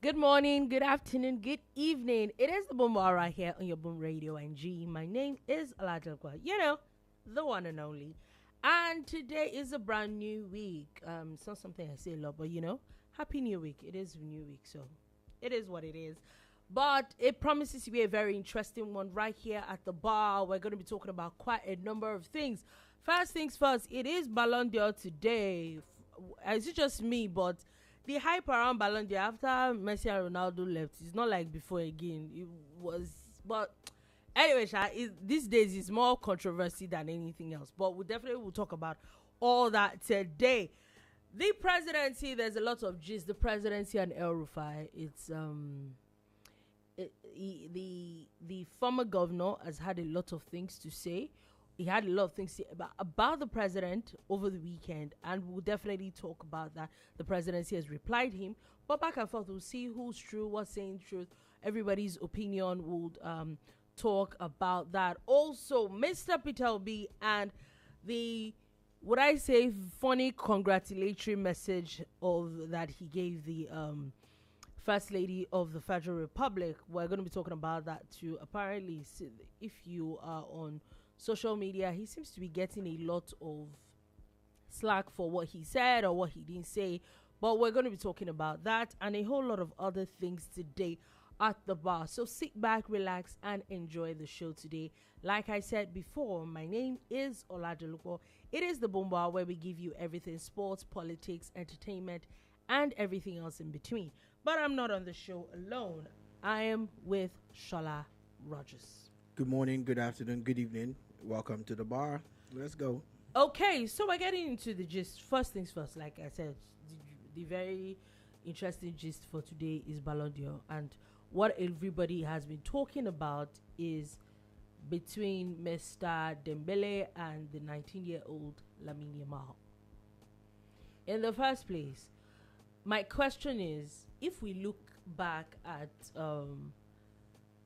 Good morning, good afternoon, good evening. It is the Boom Bar right here on your Boom Radio NG. My name is Latakia, the one and only. And today is a brand new week. It's not something I say a lot, but Happy New Week. It is a new week, so it is what it is. But it promises to be a very interesting one right here at the bar. We're going to be talking about quite a number of things. First things first, it is Ballon d'Or today. Is it just me, but the hype around Ballon d'Or after Messi and Ronaldo left, it's not like before again. It was, but anyway, these days it's more controversy than anything else. But we definitely will talk about all that today. The presidency, there's a lot of gist. The presidency and El-Rufai, it's the former governor has had a lot of things to say. He had a lot of things to say about the president over the weekend, and we'll definitely talk about that. The presidency has replied him, but back and forth, we'll see who's true, what's saying truth. Everybody's opinion would talk about that. Also, Mr. Peter Obi and the, would I say, funny congratulatory message that he gave the First Lady of the Federal Republic. We're going to be talking about that too. Apparently, if you are on social media, he seems to be getting a lot of slack for what he said or what he didn't say, but we're going to be talking about that and a whole lot of other things today at the bar. So sit back, relax, and enjoy the show today. Like I said before, my name is Oladelupo. It is the Boom Bar, where we give you everything: sports, politics, entertainment, and everything else in between. But I'm not on the show alone. I am with Shola Rogers. Good morning, good afternoon, good evening. Welcome to the bar. Let's go. Okay, so we're getting into the gist. First things first, like I said, the very interesting gist for today is Ballon d'Or. And what everybody has been talking about is between Mr. Dembele and the 19-year-old Lamine Yamal. In the first place, my question is, if we look back at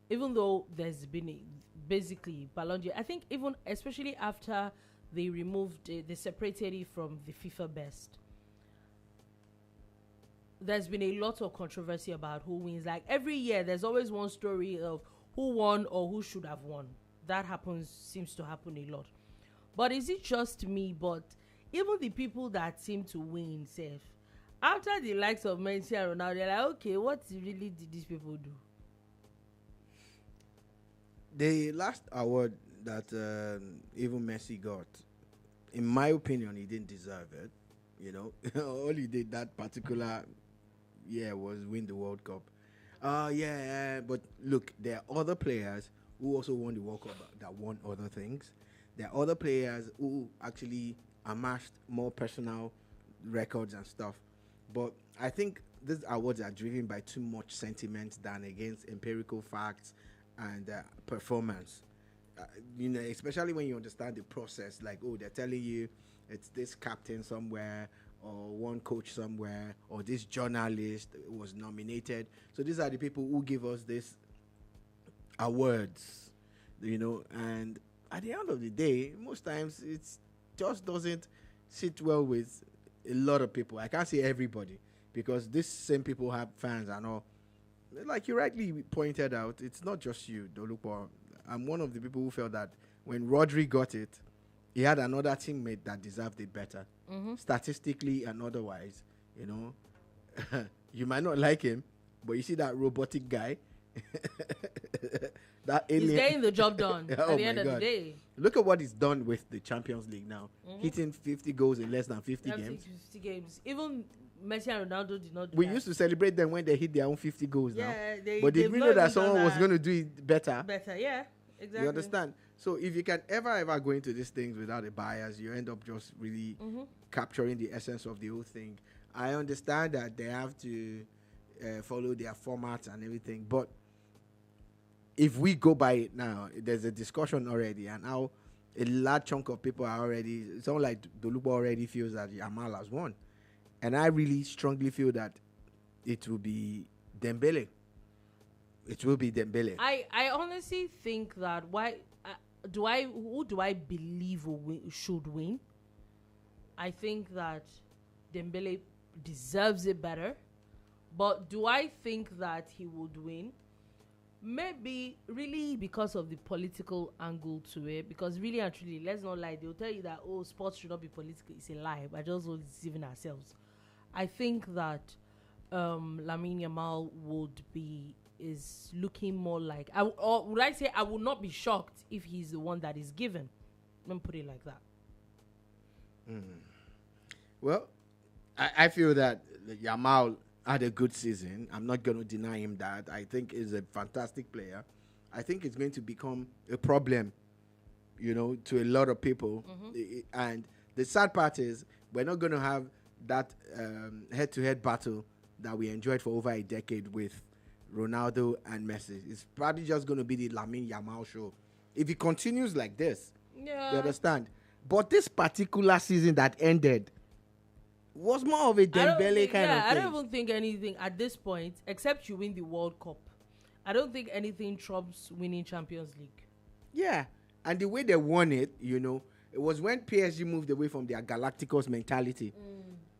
even though there's been basically Ballon d'Or, I think even especially after they removed they separated it from the FIFA best, there's been a lot of controversy about who wins. Like every year there's always one story of who won or who should have won. That seems to happen a lot. But is it just me? But even the people that seem to win safe, after the likes of Messi and Ronaldo, they're like, okay, what really did these people do? The last award that even Messi got, in my opinion, he didn't deserve it. All he did that particular year was win the World Cup. But look, there are other players who also won the World Cup that won other things. There are other players who actually amassed more personal records and stuff. But I think these awards are driven by too much sentiment than against empirical facts and performance. Especially when you understand the process, like, they're telling you it's this captain somewhere or one coach somewhere or this journalist was nominated. So these are the people who give us these awards, and at the end of the day, most times it just doesn't sit well with a lot of people. I can't say everybody, because these same people have fans and all. Like you rightly pointed out, it's not just you, Dolupo. I'm one of the people who felt that when Rodri got it, he had another teammate that deserved it better, statistically and otherwise. You might not like him, but you see that robotic guy, that alien. He's getting the job done at the end of the day. Look at what he's done with the Champions League now, hitting 50 goals in less than 50 games. 50 games. Even Messi and Ronaldo did not do we that. used to celebrate them when they hit their own 50 goals now. But did we know that someone was going to do it better? Yeah, exactly. You understand? So if you can ever go into these things without a bias, you end up just really capturing the essence of the whole thing. I understand that they have to follow their formats and everything, but if we go by it now, there's a discussion already, and how a large chunk of people are already, someone like Dolupo already feels that Yamal has won. And I really strongly feel that it will be Dembele. It will be Dembele. I honestly think that who do I believe should win? I think that Dembele deserves it better, But do I think that he would win? Maybe really because of the political angle to it. Because really and truly, let's not lie, they'll tell you that, oh, sports should not be political. It's a lie. But just all deceiving ourselves. I think that Lamine Yamal is looking more like, or would I say I would not be shocked if he's the one that is given. Let me put it like that. Well, I feel that Yamal had a good season. I'm not going to deny him that. I think he's a fantastic player. I think it's going to become a problem, to a lot of people. And the sad part is we're not going to have that head-to-head battle that we enjoyed for over a decade with Ronaldo and Messi. It's probably just going to be the Lamine Yamal show. If he continues like this, you understand? But this particular season that ended was more of a Dembele kind of thing. I don't even think anything at this point, except you win the World Cup. I don't think anything trumps winning Champions League. Yeah, and the way they won it, it was when PSG moved away from their Galacticos mentality.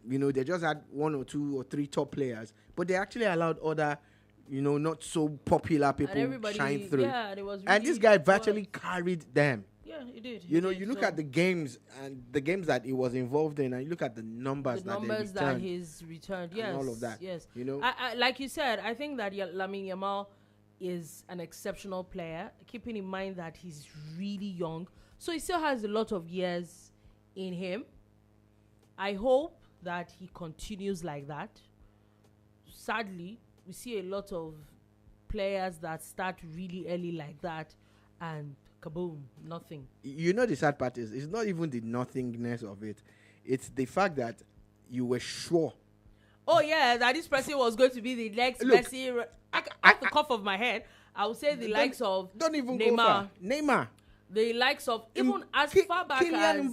They just had 1 or 2 or 3 top players, but they actually allowed other, not so popular people shine through. Yeah, it was really, and this guy virtually carried them. Yeah, he did. You look at the games and the games that he was involved in, and you look at the numbers that he's returned. Yes, and all of that. Yes, I, like you said, I think that Lamine Yamal is an exceptional player. Keeping in mind that he's really young, so he still has a lot of years in him. I hope that he continues like that. Sadly, we see a lot of players that start really early like that, and kaboom, nothing. The sad part is, it's not even the nothingness of it. It's the fact that you were sure. Oh, yeah, that this person was going to be the next Messi. Off the cuff of my head, I would say the likes of don't even Neymar. Go far. Neymar. The likes of, even as far back as Kylian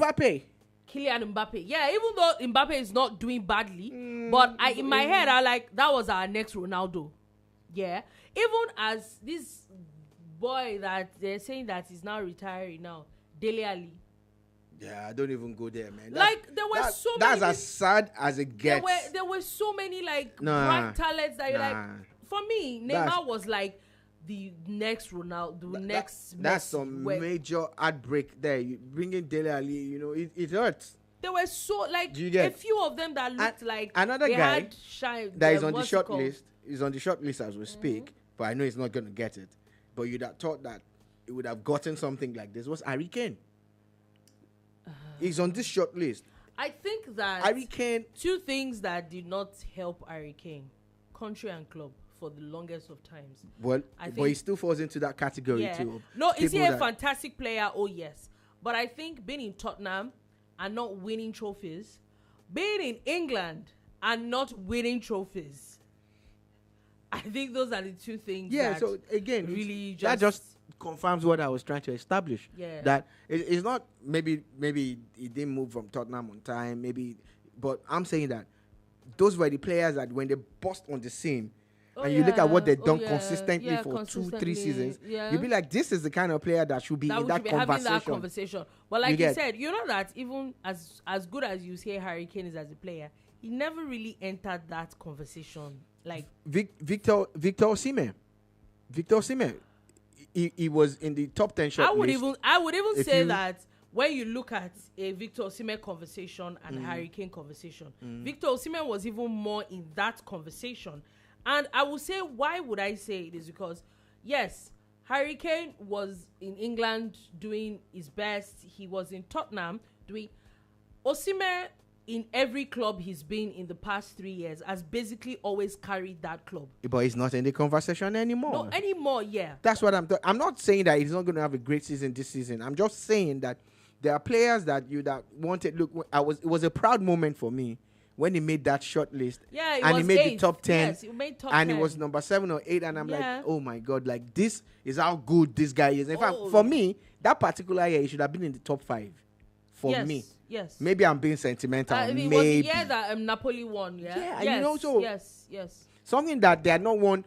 Mbappe. Yeah, even though Mbappe is not doing badly, but in my head, I like, that was our next Ronaldo. Yeah. Even as this boy that they're saying that is now retiring now, Dele Alli. Yeah, don't even go there, man. There were so many. That's as sad as it gets. There were so many bright talents that you're like. For me, Neymar was like the next Ronaldo, next. That's some major heartbreak there. You bring in Dele Alli, it hurts. There were so a few of them that looked like another they guy had shine. That is on the short list. Is on the short list as we speak, but I know he's not going to get it. But you'd have thought that it would have gotten something like this. Was Harry Kane? He's on this short list. I think that Harry Kane. 2 things that did not help Harry Kane: country and club for the longest of times. Well, but he still falls into that category too. No, is he a fantastic player? Oh yes, but I think being in Tottenham and not winning trophies, being in England and not winning trophies, I think those are the 2 things. Yeah. So again, really that just confirms what I was trying to establish. Yeah. That it's not maybe he didn't move from Tottenham on time. But I'm saying that those were the players that when they burst on the scene. And you look at what they've done consistently for 2-3 seasons, you'll be like, this is the kind of player that should be in that conversation. Having that conversation. But like you said, that even as good as you say Harry Kane is as a player, he never really entered that conversation. Like Victor Osimhen. He was in the top 10 shot list. I would even say that when you look at a Victor Osimhen conversation and Harry Kane conversation, Victor Osimhen was even more in that conversation. And I will say, why would I say it is because, yes, Harry Kane was in England doing his best. He was in Tottenham doing. Osimhen, in every club he's been in the past 3 years, has basically always carried that club. But he's not in the conversation anymore. No, anymore, yeah. That's what I'm not saying that he's not going to have a great season this season. I'm just saying that there are players that wanted. Look, it was a proud moment for me when he made that short list. Yeah, and he made the top 10. Yes, he made top 10. And it was number 7 or 8. And I'm like, oh my God, like this is how good this guy is. In fact, for me, that particular year, he should have been in the top 5. For me. Yes. Maybe I'm being sentimental. It maybe. was the year that Napoli won, yeah? Yes, so yes. Something that they had not won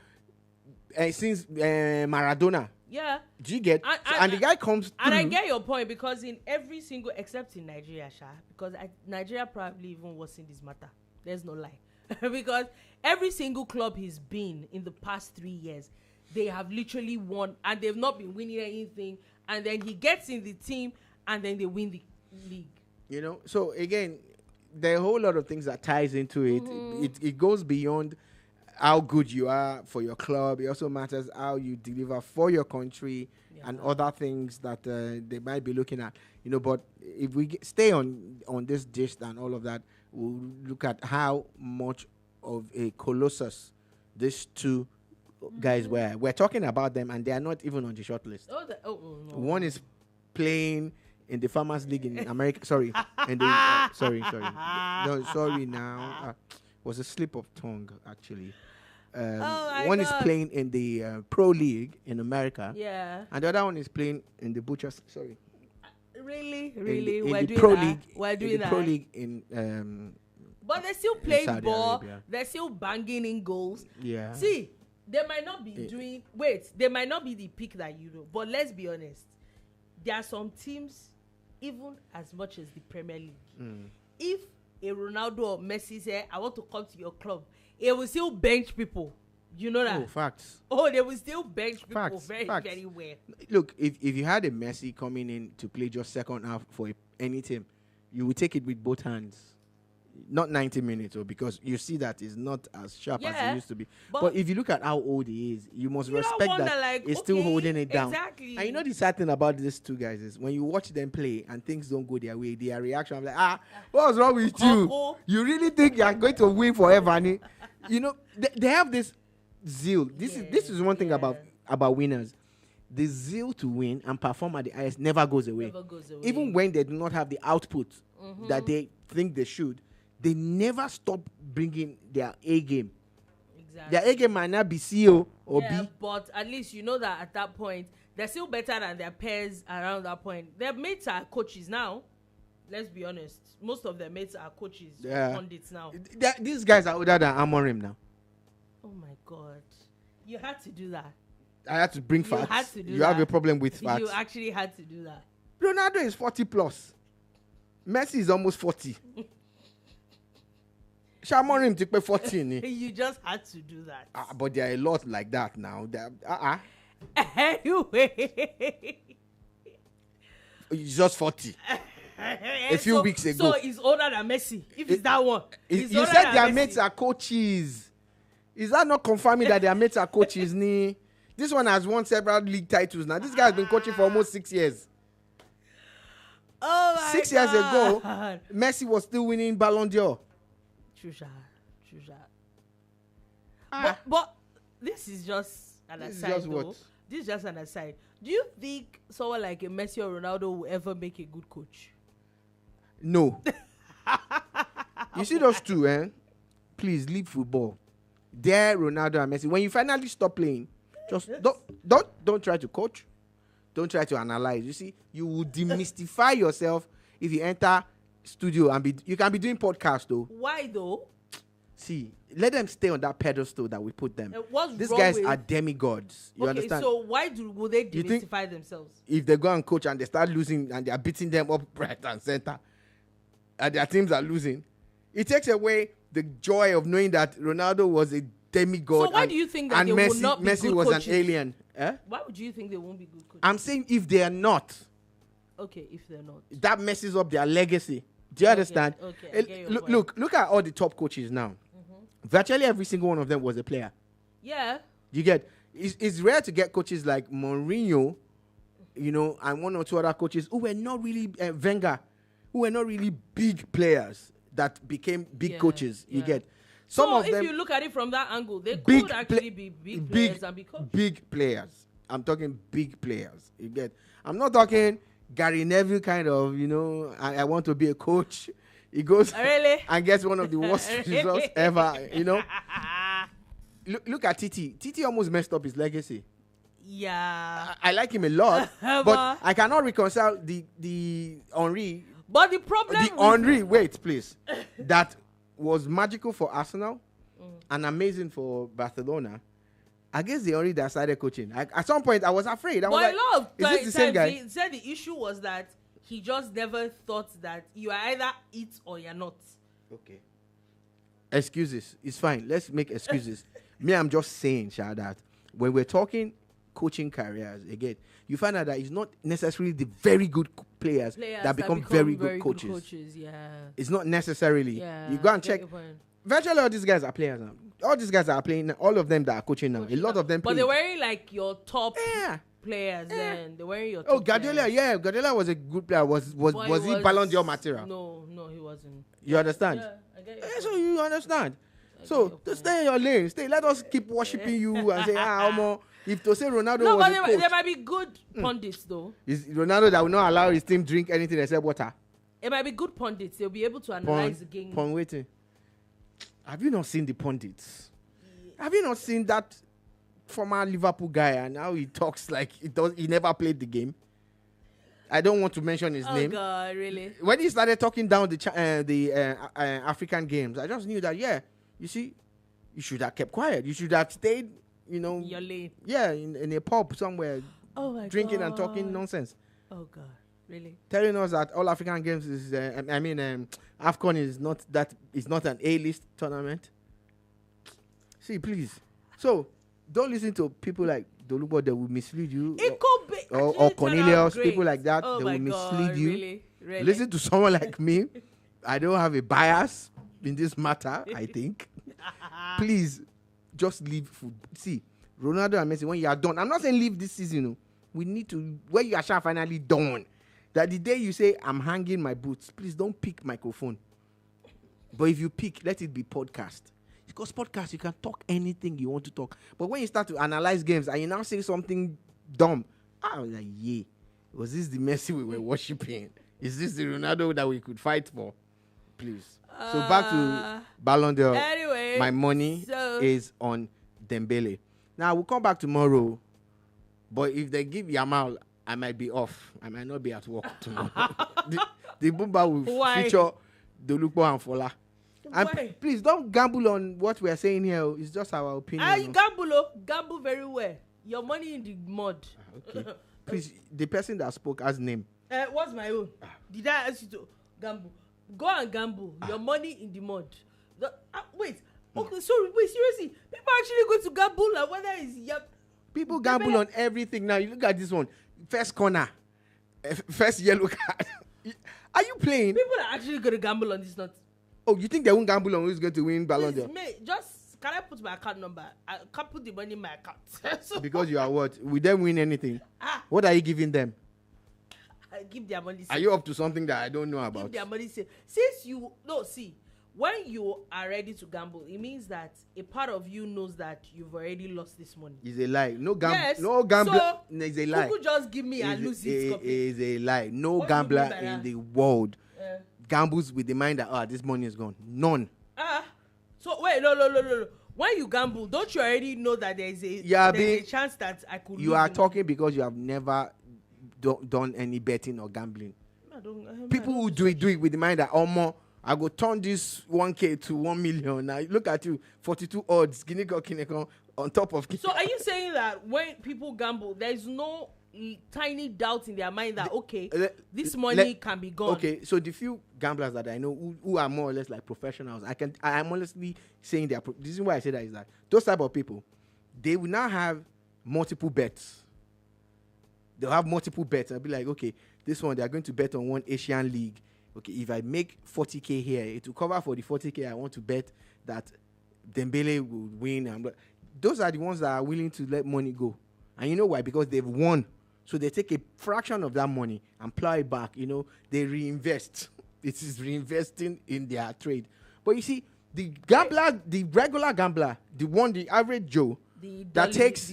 since Maradona. Yeah. Do you get? And the guy comes through. And I get your point because in every single, except in Nigeria, because Nigeria probably even was in this matter. There's no lie. Because every single club he's been in the past 3 years, they have literally won, and they've not been winning anything. And then he gets in the team, and then they win the league. You know, so again, there are a whole lot of things that ties into it. It goes beyond how good you are for your club. It also matters how you deliver for your country and other things that they might be looking at. You know, but if we stay on this dish and all of that, we'll look at how much of a colossus these two guys were. We're talking about them, and they are not even on the short list. No. One is playing in the Farmers League in America. Sorry. Sorry. No, sorry now. Was a slip of tongue, actually. One is playing in the Pro League in America. Yeah. And the other one is playing in the Butchers. Sorry. Really? In We're the doing Pro that? League. We're doing in the that? Pro League in... But they're still playing Saudi ball. Arabia. They're still banging in goals. Yeah. See, they might not be doing... Wait, they might not be the pick that you know. But let's be honest. There are some teams, even as much as the Premier League. If a Ronaldo or Messi say, I want to come to your club, it will still bench people. You know that? Oh, facts. Oh, they will still bench people Facts. very well. Look, if you had a Messi coming in to play just second half for any team, you would take it with both hands. Not 90 minutes, because you see that it's not as sharp as it used to be. But if you look at how old he is, you must respect that he's still holding it down. Exactly. And you know the sad thing about these two guys is when you watch them play and things don't go their way, their reaction, I'm like, what's wrong with you? You really think you're going to win forever? You know, they have this zeal. This is one thing about winners. The zeal to win and perform at the highest never goes away. Even when they do not have the output that they think they should, they never stop bringing their A game. Exactly. Their A game might not be C or B. But at least you know that at that point, they're still better than their peers around that point. Their mates are coaches now. Let's be honest. Most of their mates are coaches, pundits now. These guys are older than Amorim now. Oh my God. You had to do that. I had to bring facts. You had to do you that. Have a problem with facts. You actually had to do that. Ronaldo is 40 plus. Messi is almost 40. Amorim to pay 14. You just had to do that. But there are a lot like that now. Anyway. He's just 40. A few weeks ago. So he's older than Messi. If it's that one. You said their mates are coaches. Is that not confirming that their mates are coaches? This one has won several league titles now. This guy has been coaching for almost 6 years. Oh my 6 years ago, Messi was still winning Ballon d'Or. True. But this is just an aside. This is just an aside. Do you think someone like a Messi or Ronaldo will ever make a good coach? No. You see those two, please leave football. They're Ronaldo and Messi. When you finally stop playing, just don't try to coach. Don't try to analyze. You see, you will demystify yourself if you enter studio and you can be doing podcast though. Why though? See, let them stay on that pedestal that we put them. These guys are demigods. You understand? So why will they demystify themselves? If they go and coach and they start losing and they are beating them up right and center, and their teams are losing, it takes away the joy of knowing that Ronaldo was a demigod. So why do you think that they will not be Messi good was coaches? an alien? Why would you think they won't be good coaches? I'm saying if they are not. Okay, if they're not. That messes up their legacy. Do you understand? Okay. Look at all the top coaches now. Virtually every single one of them was a player. Yeah. You get? It's rare to get coaches like Mourinho, and one or two other coaches who were not really Wenger, who were not really big players that became big coaches. You get? So if you look at it from that angle, they could actually be big players and be coaches. Big players. I'm talking big players. You get? I'm not talking Gary Neville kind of, I want to be a coach. He goes and gets one of the worst results ever, Look at Titi. Titi almost messed up his legacy. Yeah. I like him a lot, but I cannot reconcile the Henry. But the problem The Henry, wait, please. That was magical for Arsenal and amazing for Barcelona. I guess the Henry that started coaching. At some point, I was afraid. I was like, is this the same guy? He said the issue was that he just never thought that you are either it or you're not. Okay. Excuses. It's fine. Let's make excuses. Me, I'm just saying, Sha, that when we're talking coaching careers, again, you find out that it's not necessarily the very good players that become very good coaches. Yeah. It's not necessarily. Yeah. You go and check. Virtually all these guys are players now. All these guys are playing. All of them that are coaching now. A lot of them. But they're wearing like your top players. Then they're wearing your. Top Guardiola. players. Yeah, Guardiola was a good player. Was he Ballon d'Or material? No, he wasn't. You understand? Yeah, I get it. So you understand. So to stay in your lane, stay. Let us keep worshiping you and say, Omo. If to say Ronaldo no, was but a coach, there might be good pundits though. Is Ronaldo that will not allow his team drink anything except water? It might be good pundits. They'll be able to analyze the game. Waiting. Have you not seen the pundits? Have you not seen that former Liverpool guy and how he talks like he never played the game? I don't want to mention his name. Oh God, really? When he started talking down the African games, I just knew that, you see, you should have kept quiet. You should have stayed, your lane. Yeah, in a pub somewhere, drinking and talking nonsense. Oh God, really? Telling us that all African games is, AFCON is not an A-list tournament. See, please. So, don't listen to people like Dolubo, they will mislead you. It could be. Or Cornelius, people like that, they will mislead you. Really? Listen to someone like me. I don't have a bias in this matter, I think. Please, just leave football. See, Ronaldo and Messi, when you are done, I'm not saying leave this season. We need to, when you are finally done, that the day you say, I'm hanging my boots, please don't pick microphone. But if you pick, let it be podcast. Because podcast, you can talk anything you want to talk. But when you start to analyze games and you now say something dumb, I was like, was this the Messi we were worshipping? Is this the Ronaldo that we could fight for? Please. So back to Ballon d'Or. Anyway, my money is on Dembele. Now, we'll come back tomorrow. But if they give Yamal, I might be off. I might not be at work tomorrow. the Bumba will feature Dolupo and Fola. And please don't gamble on what we are saying here. It's just our opinion. Gamble very well. Your money in the mud. Okay. Please, the person that spoke has name. What's my own? Did I ask you to gamble? Go and gamble. Your money in the mud. Wait. Okay, sorry. Wait, seriously. People actually go to gamble like whether it's people gamble on everything. Now, you look at this one. First corner. First yellow card. Are you playing? People are actually going to gamble on this, not. Oh, you think they won't gamble on who's going to win Ballon d'Or? Can I put my account number? I can't put the money in my account. Because you are what? Will them win anything? What are you giving them? I give their money. Are you up to something that I don't know about? Give their money. When you are ready to gamble, it means that a part of you knows that you've already lost this money. It's a lie. No gambler. Yes. No gambler. So, it's a lie. People just give me and lose it. It's a lie. No gambler in the world gambles with the mind that this money is gone. None. So wait, no. When you gamble, don't you already know that there's a chance that I could? You are talking because you have never done any betting or gambling. People who do it with the mind that I go turn this 1K to 1 million. Now look at you, 42 odds, Kineko on top of. So are you saying that when people gamble, there's no tiny doubt in their mind that this money can be gone? Okay, so the few gamblers that I know who are more or less like professionals, I am honestly saying the reason why I say that is that those type of people, they will now have multiple bets. They'll have multiple bets. I'll be like, okay, this one, they're going to bet on one Asian league. Okay, if I make 40K here, it will cover for the 40K I want to bet that Dembele will win. Those are the ones that are willing to let money go. And you know why? Because they've won. So they take a fraction of that money and plow it back. They reinvest. It is reinvesting in their trade. But you see, the gambler, the regular gambler, the average Joe, the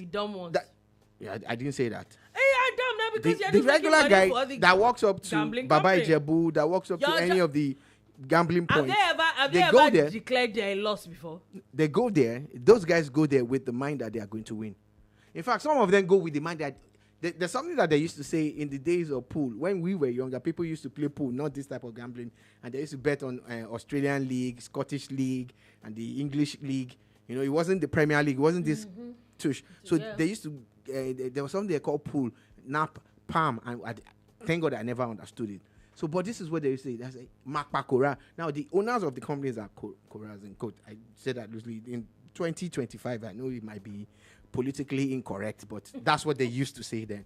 dumb ones. I didn't say that. Dumb now because the regular guy that walks up to Baba Ijebu, that walks up to any of the gambling points. Have they ever declared their loss before? They go there. Those guys go there with the mind that they are going to win. In fact, some of them go with the mind that there's something that they used to say in the days of pool. When we were younger, people used to play pool, not this type of gambling. And they used to bet on Australian League, Scottish League, and the English League. It wasn't the Premier League. It wasn't this tush. So they used to, there was something they called pool, nap, palm. And thank God I never understood it. So, but this is what they say. They say Makpa Kora. Now, the owners of the companies are Koras in quote. I said that loosely. In 2025, I know it might be politically incorrect, but that's what they used to say then.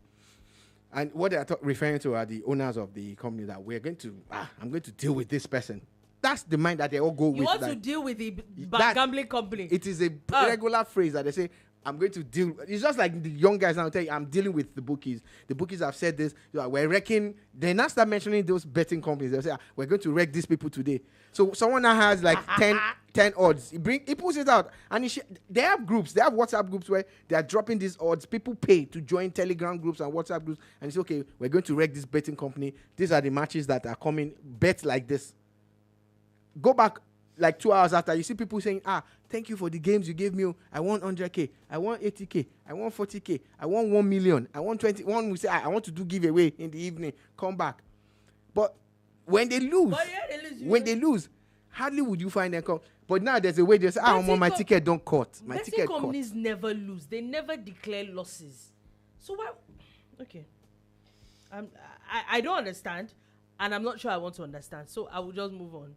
And what they are referring to are the owners of the company that we're going to, I'm going to deal with this person. That's the mind that they all go with. You want to deal with the gambling company. It is a regular phrase that they say, I'm going to deal. It's just like the young guys now tell you, I'm dealing with the bookies. The bookies have said this. We're wrecking. They now start mentioning those betting companies. They'll say, we're going to wreck these people today. So someone now has like 10 odds. He pulls it out. And they have groups. They have WhatsApp groups where they are dropping these odds. People pay to join Telegram groups and WhatsApp groups. And it's okay, we're going to wreck this betting company. These are the matches that are coming. Bet like this. Go back like 2 hours after, you see people saying, thank you for the games you gave me. I want 100K. I want 80K. I want 40K. I want 1 million. I want 20. One will say, I want to do giveaway in the evening. Come back. But when they lose, they lose, hardly would you find them come. But now there's a way they say, my ticket don't cut. My ticket cut. Companies never lose. They never declare losses. So why? Okay. I don't understand. And I'm not sure I want to understand. So I will just move on.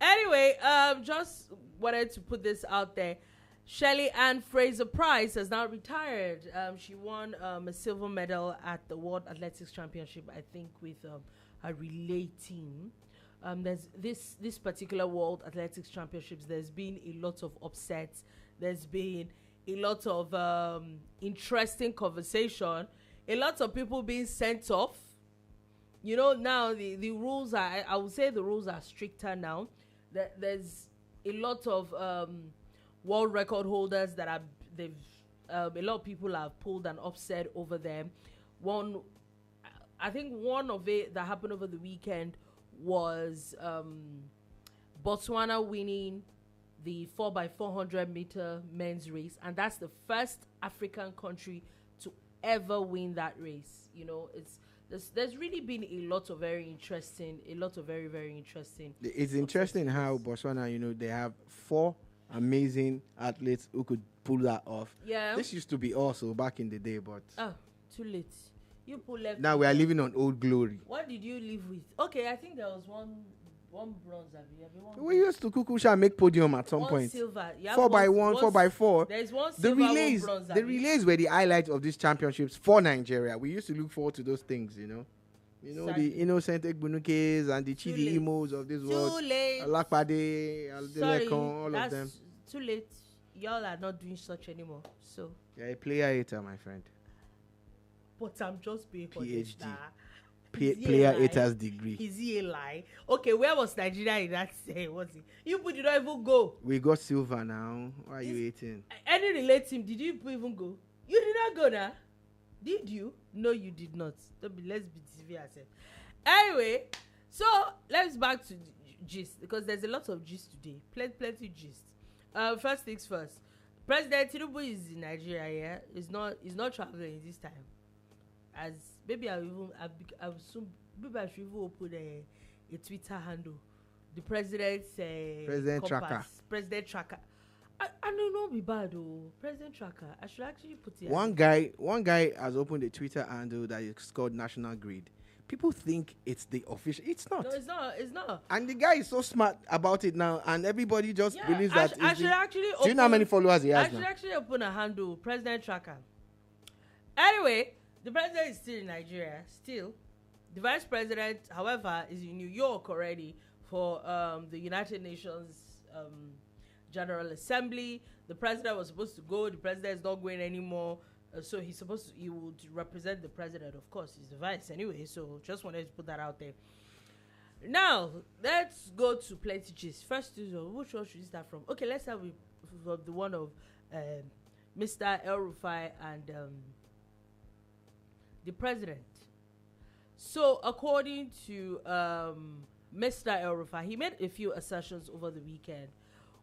Anyway, just wanted to put this out there. Shelly-Ann Fraser-Pryce has now retired. She won a silver medal at the World Athletics Championship, I think, with her relay team. There's this particular World Athletics Championships. There's been a lot of upsets. There's been a lot of interesting conversation. A lot of people being sent off. You know, now the rules are, I would say the rules are stricter now. There's a lot of world record holders that a lot of people have pulled an upset over them. I think one of it that happened over the weekend was Botswana winning the 4x400 meter men's race, and that's the first African country to ever win that race. You know, there's really been a lot of very, very interesting. It's interesting how Botswana, they have 4 amazing athletes who could pull that off. Yeah. This used to be also back in the day, but too late. You pull left. Now we are living on old glory. What did you live with? Okay, I think there was one bronze. We used to Kukusha make podium at some point. Silver. 4x1, 4x4. There's one silver, one bronze. The relays were the highlight of these championships for Nigeria. We used to look forward to those things, the innocent Ekbunukes and the Chidi Imos of this world. Too late. Alakpade, Aldelekon, all of them. Too late. Y'all are not doing such anymore. So. You're a player hater, my friend. But I'm just being PhD. Player haters degree. Is he a lie? Okay, where was Nigeria in that say? Was it? You did not even go. We got silver now. Why are you hating? Any relate team? Did you even go? You did not go now. Did you? No, you did not. Let's be severe ourselves. Anyway, so let's back to gist, because there's a lot of gist today. Plenty gist. First things first. President Tinubu is in Nigeria. Yeah, he's not traveling this time. As maybe I should even open a Twitter handle. The president's President Tracker. President Tracker. I don't know, be bad though. President Tracker. I should actually put it. One guy has opened a Twitter handle that is called National Grid. People think it's the official. It's not. No, it's not. And the guy is so smart about it now, and everybody just believes that. I should actually. Do you know how many followers he has now? I should actually open a handle, President Tracker. Anyway. The president is still in Nigeria, still. The vice president, however, is in New York already for the United Nations General Assembly. The president was supposed to go. The president is not going anymore. So he would represent the president, of course. He's the vice anyway. So just wanted to put that out there. Now, let's go to plenty gist. First, which one should we start from? Okay, let's start with the one of Mr. El-Rufai and... the president. So, according to Mr. El-Rufai, he made a few assertions over the weekend.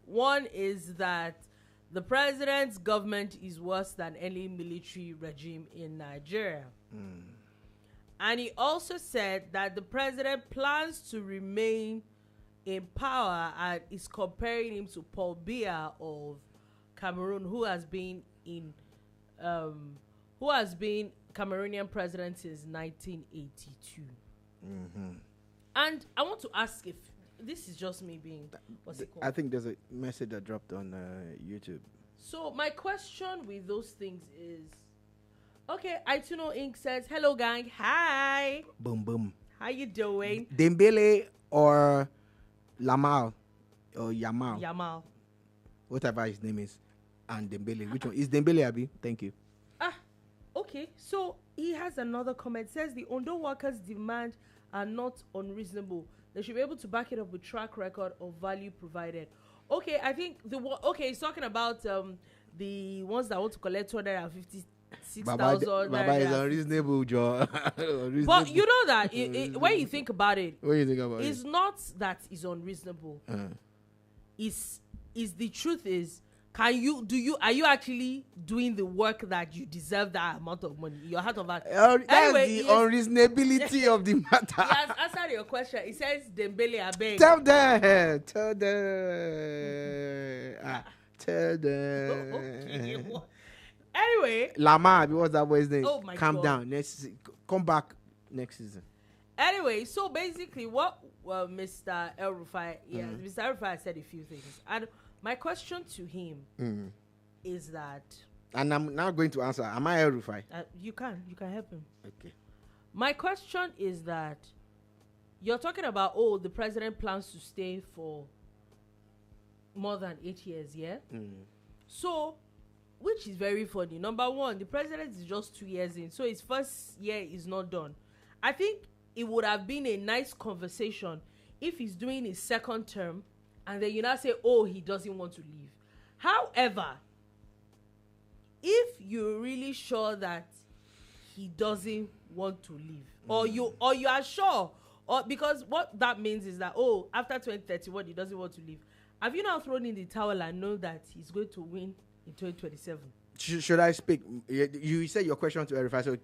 One is that the president's government is worse than any military regime in Nigeria. And he also said that the president plans to remain in power and is comparing him to Paul Biya of Cameroon, who has been Cameroonian president since 1982. And I want to ask if this is just me being, what's it called? I think there's a message that dropped on YouTube. So my question with those things is, okay, Ituno Inc. says, hello gang, hi. Boom, boom. How you doing? Dembele or Yamal or Yamal. Yamal. Whatever his name is. And Dembele. Which one? Is Dembele, Abi? Thank you. Okay, so he has another comment. Says the Ondo workers' demand are not unreasonable. They should be able to back it up with track record of value provided. Okay, I think he's talking about the ones that want to collect 256,000. Baba is unreasonable, Joe. But you know that when you think about it, it's not that it's unreasonable. Is the truth is, are you actually doing the work that you deserve that amount of money? Your heart of heart. Anyway, the unreasonability of the matter. He has answered your question. He says Dembele, I beg. Tell them. Okay. Anyway. Lama, what's that boy's name? Oh my Calm God. down. Come back next season. Anyway, so basically what Mr. El-Rufai, Mr. El-Rufai said a few things. And my question to him is that... And I'm now going to answer. Am I El-Rufai? You can help him. Okay. My question is that you're talking about, the president plans to stay for more than 8 years, yeah? So, which is very funny. Number one, the president is just 2 years in, so his first year is not done. I think it would have been a nice conversation if he's doing his second term and then you now say, he doesn't want to leave. However, if you're really sure that he doesn't want to leave, or you are sure, or because what that means is that after 2031 he doesn't want to leave, have you now thrown in the towel and know that he's going to win in 2027? Should I speak? You said your question to El-Rufai, so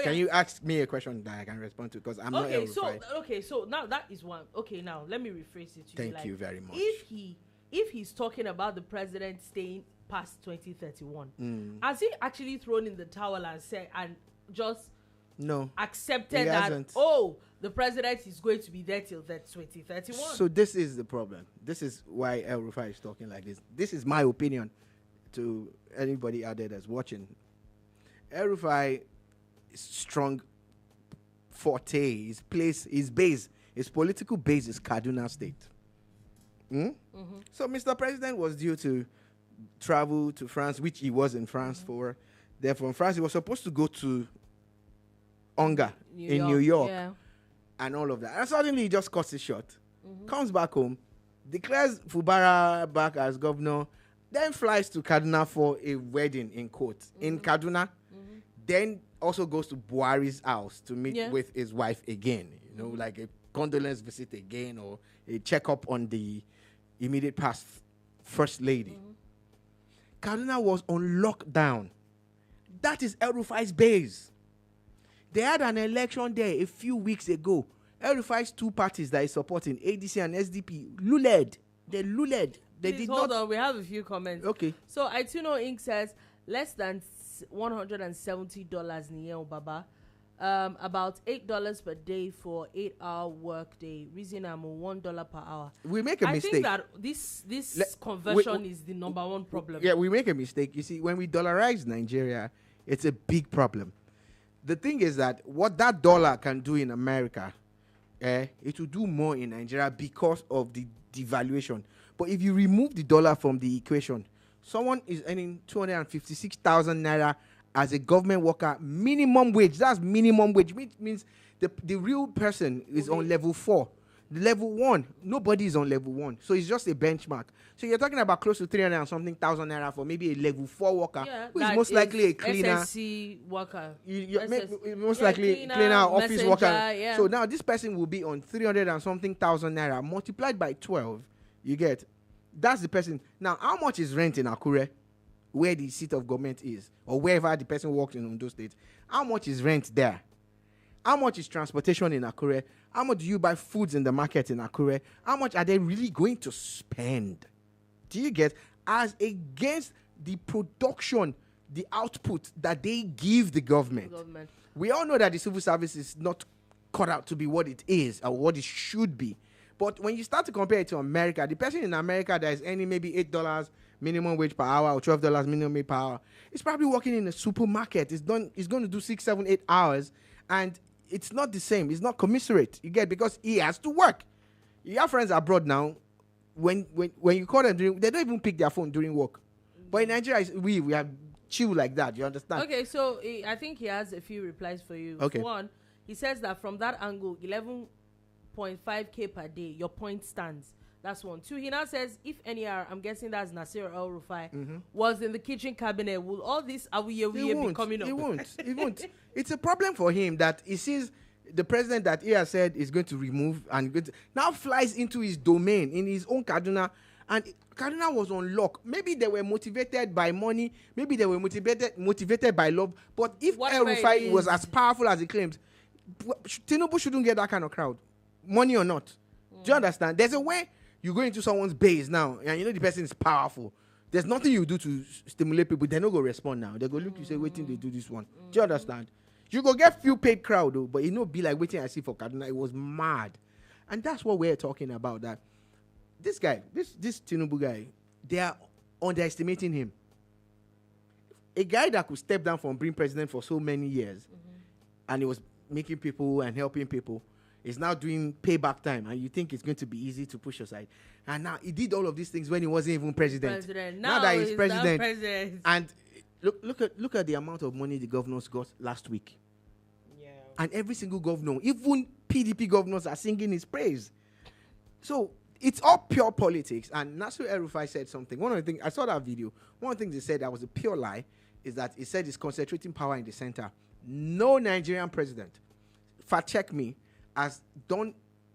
can you ask me a question that I can respond to? Because I'm not El-Rufai. So now that is one. Okay, now let me rephrase it to you. Thank you very much. If he's talking about the president staying past 2031, has he actually thrown in the towel and said and just accepted that the president is going to be there till that 2031? So this is the problem. This is why El-Rufai is talking like this. This is my opinion to anybody out there that's watching. El-Rufai strong forte, his base, his political base is Kaduna State. So Mr. President was due to travel to France, which he was in France for. Then from France, he was supposed to go to UNGA in New York and all of that. And suddenly he just cuts it short, comes back home, declares Fubara back as governor, then flies to Kaduna for a wedding in court in Kaduna. Then also goes to Buhari's house to meet with his wife again. You know, like a condolence visit again or a checkup on the immediate past first lady. Kaduna was on lockdown. That is El-Rufai's base. They had an election there a few weeks ago. El-Rufai's two parties that he's supporting, ADC and SDP, luled. They luled. Hold on, we have a few comments. Okay. So Ituno Inc. says less than $170 Niel Baba. About $8 per day for 8-hour work day. Reason I'm $1 per hour. We make a mistake. I think that this conversion is the number one problem. Yeah, we make a mistake. You see, when we dollarize Nigeria, it's a big problem. The thing is that what that dollar can do in America, it will do more in Nigeria because of the devaluation. But if you remove the dollar from the equation, someone is earning 256,000 naira as a government worker, minimum wage. That's minimum wage, which means the real person is on level 4. The level 1, nobody is on level 1. So it's just a benchmark. So you're talking about close to 300 and something thousand naira for maybe a level 4 worker, who is most likely a cleaner. SSC worker. Most likely cleaner, office worker. So now this person will be on 300 and something thousand naira multiplied by 12. You get, that's the person. Now, how much is rent in Akure, where the seat of government is, or wherever the person works in Ondo State? How much is rent there? How much is transportation in Akure? How much do you buy foods in the market in Akure? How much are they really going to spend? Do you get? As against the production, the output that they give the government. We all know that the civil service is not cut out to be what it is or what it should be. But when you start to compare it to America, the person in America that is earning maybe $8 minimum wage per hour or $12 minimum wage per hour is probably working in a supermarket. It's going to do 6, 7, 8 hours, and it's not the same. It's not commensurate. You get, because he has to work. You have friends abroad now. When you call them, they don't even pick their phone during work. But in Nigeria, we have chill like that. You understand? Okay, so I think he has a few replies for you. Okay. One, he says that from that angle, 11.5K per day, your point stands. That's one. Two, he now says, if NER, I'm guessing that's Naira El-Rufai, was in the kitchen cabinet, will all this awuyewuye be coming up? He won't. It's a problem for him that he sees the president that he has said is going to remove and now flies into his domain in his own Kaduna, and Kaduna was on lock. Maybe they were motivated by money, maybe they were motivated by love, but if El-Rufai was as powerful as he claims, Tinubu shouldn't get that kind of crowd, money or not. Do you understand? There's a way you go into someone's base now, and you know the person is powerful. There's nothing you do to stimulate people. They're not going to respond now. They go look, you say, waiting, they do this one. Do you understand? You go get few paid crowd, though, but it no be like waiting I see for Kaduna. It was mad. And that's what we're talking about, that this guy, this Tinubu guy, they are underestimating him. A guy that could step down from being president for so many years, and he was making people and helping people, is now doing payback time, and you think it's going to be easy to push aside. And now he did all of these things when he wasn't even president. Now that he's president. And look at the amount of money the governors got last week. Yeah. And every single governor, even PDP governors, are singing his praise. So it's all pure politics. And Naira El-Rufai said something. One of the things, I saw that video. One of the things he said that was a pure lie is that he said he's concentrating power in the center. No Nigerian president, fact check me, has done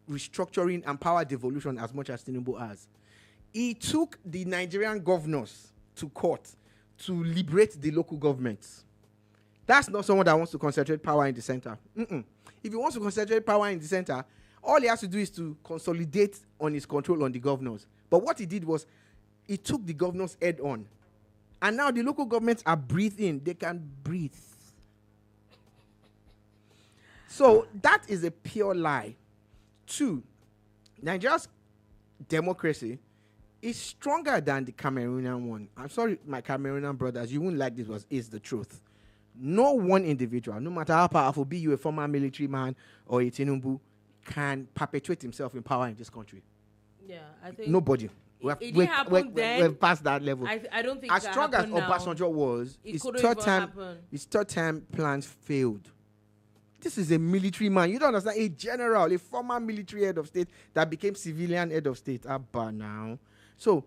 restructuring and power devolution as much as Tinubu has. He took the Nigerian governors to court to liberate the local governments. That's not someone that wants to concentrate power in the center. If he wants to concentrate power in the center, all he has to do is to consolidate on his control on the governors. But what he did was, he took the governors head on. And now the local governments are breathing. They can breathe. So that is a pure lie. Two, Nigeria's democracy is stronger than the Cameroonian one. I'm sorry, my Cameroonian brothers, you wouldn't like this, is the truth. No one individual, no matter how powerful, be you a former military man or a Tinubu, can perpetuate himself in power in this country. Yeah, I think nobody. We've passed that level. I don't think as strong as Obasanjo was, his third time plans failed. This is a military man. You don't understand. A general, a former military head of state that became civilian head of state. Abba now. So,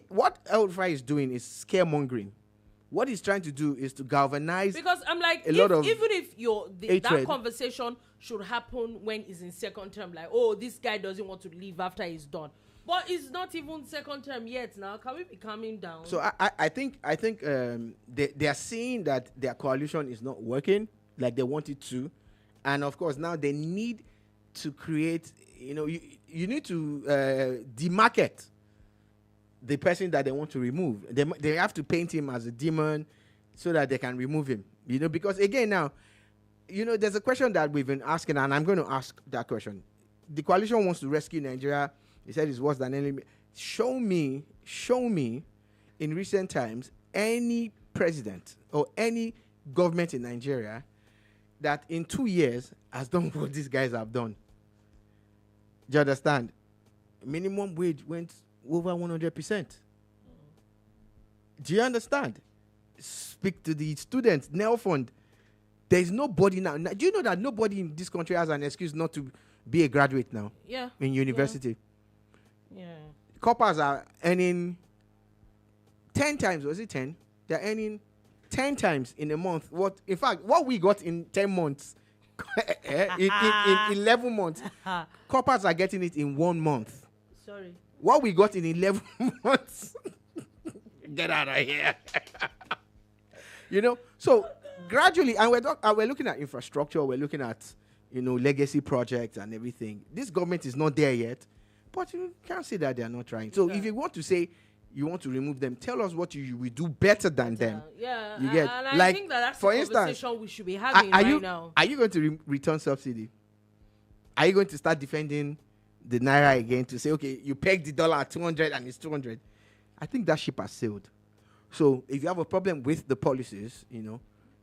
what El-Rufai is doing is scaremongering. What he's trying to do is to galvanize. Because I'm like, even if that conversation should happen when he's in second term, like, oh, this guy doesn't want to leave after he's done. But it's not even second term yet now. Can we be calming down? So I think they are seeing that their coalition is not working like they want it to, and of course now they need to create. You need to demarket the person that they want to remove. They have to paint him as a demon so that they can remove him. Because again now, there's a question that we've been asking, and I'm going to ask that question. The coalition wants to rescue Nigeria. He said it's worse than any. Show me in recent times any president or any government in Nigeria that in 2 years has done what these guys have done. Do you understand? Minimum wage went over 100%. Do you understand? Speak to the students, NEL fund. There's nobody now. Do you know that nobody in this country has an excuse not to be a graduate now? Yeah. In university. Yeah. Coppers are earning 10 times. Was it 10? They're earning 10 times in a month. What we got in 10 months, in 11 months, coppers are getting it in 1 month. Sorry. What we got in 11 months. Get out of here. So gradually, and we're looking at infrastructure, we're looking at, legacy projects and everything. This government is not there yet, but you can't say that they're not trying. So if you want to say you want to remove them, tell us what you will do better than them. Yeah, you get. And I think that's for the instance, conversation we should be having now. Are you going to return subsidy? are you going to start defending the Naira again to say, okay, you pegged the dollar at 200 and it's 200? I think that ship has sailed. So if you have a problem with the policies,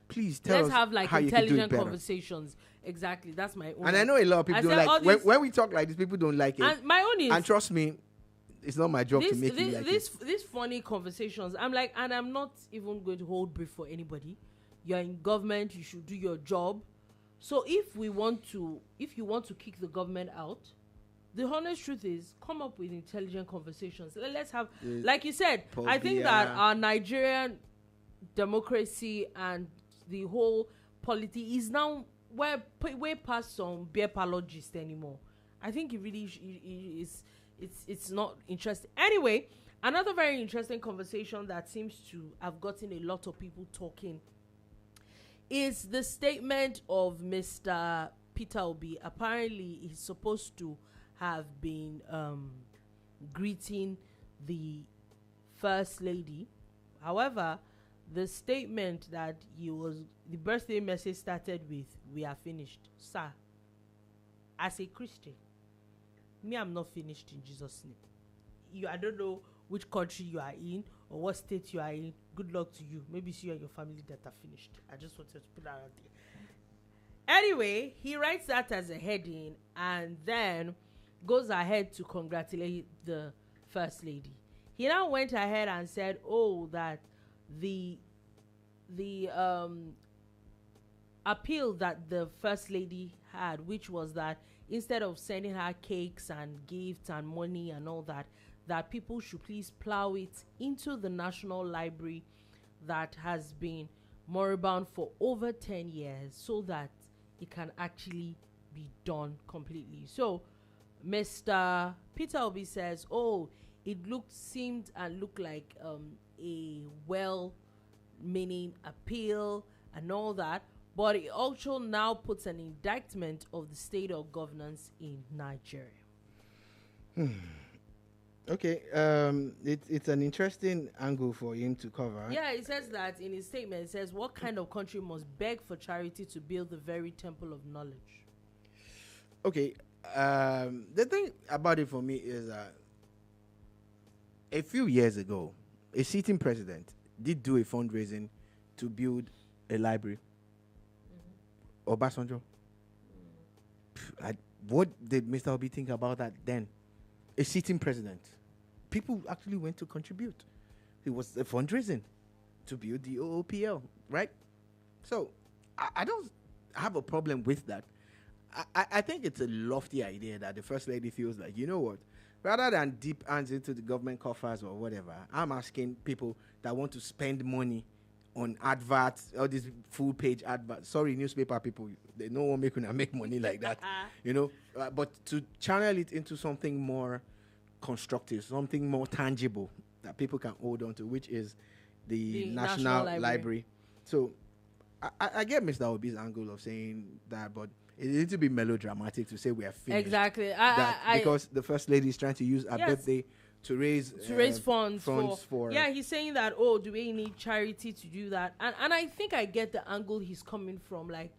please tell us Let's have like how you can do it intelligent better. Conversations. Exactly. That's my own. And I know a lot of people don't like when we talk like this. People don't like it. And my own is. And trust me, it's not my job to make it like it. These funny conversations. I'm like, and I'm not even going to hold brief for anybody. You're in government. You should do your job. So if you want to kick the government out, the honest truth is, come up with intelligent conversations. Let's have, like you said, I think that our Nigerian democracy and the whole polity is now way past some beer palogist anymore. I think it really is. It's not interesting. Anyway, another very interesting conversation that seems to have gotten a lot of people talking is the statement of Mr. Peter Obi. Apparently, he's supposed to have been greeting the First Lady. However, the statement that the birthday message started with, "We are finished." Sir, as a Christian, me, I'm not finished in Jesus' name. I don't know which country you are in or what state you are in. Good luck to you. Maybe it's you and your family that are finished. I just wanted to put that out there. Anyway, he writes that as a heading and then goes ahead to congratulate the First Lady. He now went ahead and said, that the appeal that the First Lady had, which was that instead of sending her cakes and gifts and money and all that people should please plow it into the National Library that has been moribund for over 10 years so that it can actually be done completely. So Mr. Peter Obi says, it seemed and looked like a well-meaning appeal and all that, but it also now puts an indictment of the state of governance in Nigeria. Okay, it's an interesting angle for him to cover. Yeah, it says that in his statement. It says, what kind of country must beg for charity to build the very temple of knowledge? Okay, the thing about it for me is that a few years ago, a sitting president did do a fundraising to build a library. Obasanjo. What did Mr. Obi think about that then? A sitting president. People actually went to contribute. It was a fundraising to build the OOPL, right? So I don't have a problem with that. I think it's a lofty idea that the First Lady feels like, you know what? Rather than dip hands into the government coffers or whatever, I'm asking people that want to spend money on adverts, all these full-page adverts. Sorry, newspaper people, they no one make money like that, but to channel it into something more constructive, something more tangible that people can hold on to, which is the National Library. So I get Mr. Obi's angle of saying that, but it needs to be melodramatic to say we are finished. Exactly. Because the First Lady is trying to use her birthday to raise funds for he's saying that, do we need charity to do that? And I think I get the angle he's coming from. Like,